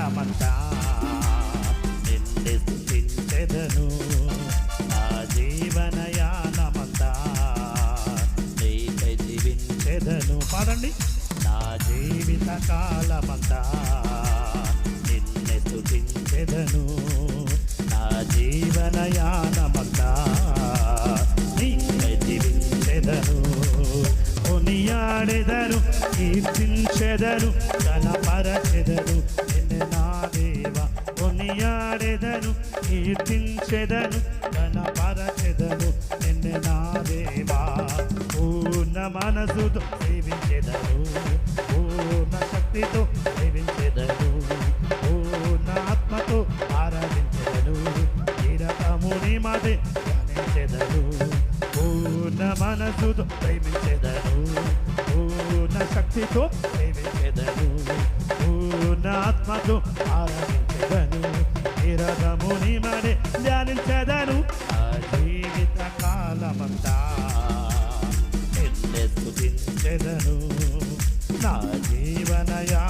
కాలమంతా నిన్ను స్తుతించెదను. నా జీవనయానమంతా నీకై జీవించెదను. పాడండి. నా జీవిత కాలమంతా నిన్ను స్తుతించెదను. నా జీవనయానమంతా నీకై జీవించెదను. కొనియాడెదను, కీర్తించెదను, ఘనపరచెదను నిన్ను నా దేవా. కొనియాడెదను, కీర్తించెదను, ఘనపరచెదను నిన్ను నా దేవా. పూర్ణ మనసుతో సేవించెదను, పూర్ణ శక్తితో సేవించెదను, పూర్ణ ఆత్మతో ఆరాధించెదను. చిరకముని మదే ధ్యానించెదను. పూర్ణ మనసుతో ప్రేమించెదను, పూర్ణ శక్తితో ప్రేమించెదను, పూర్ణ ఆత్మతో ఆరాధించెదను. చిరకముని మదే ధ్యానించెదను. నా జీవిత కాలమంతా నిన్ను స్తుతించెదను. నా జీవనయా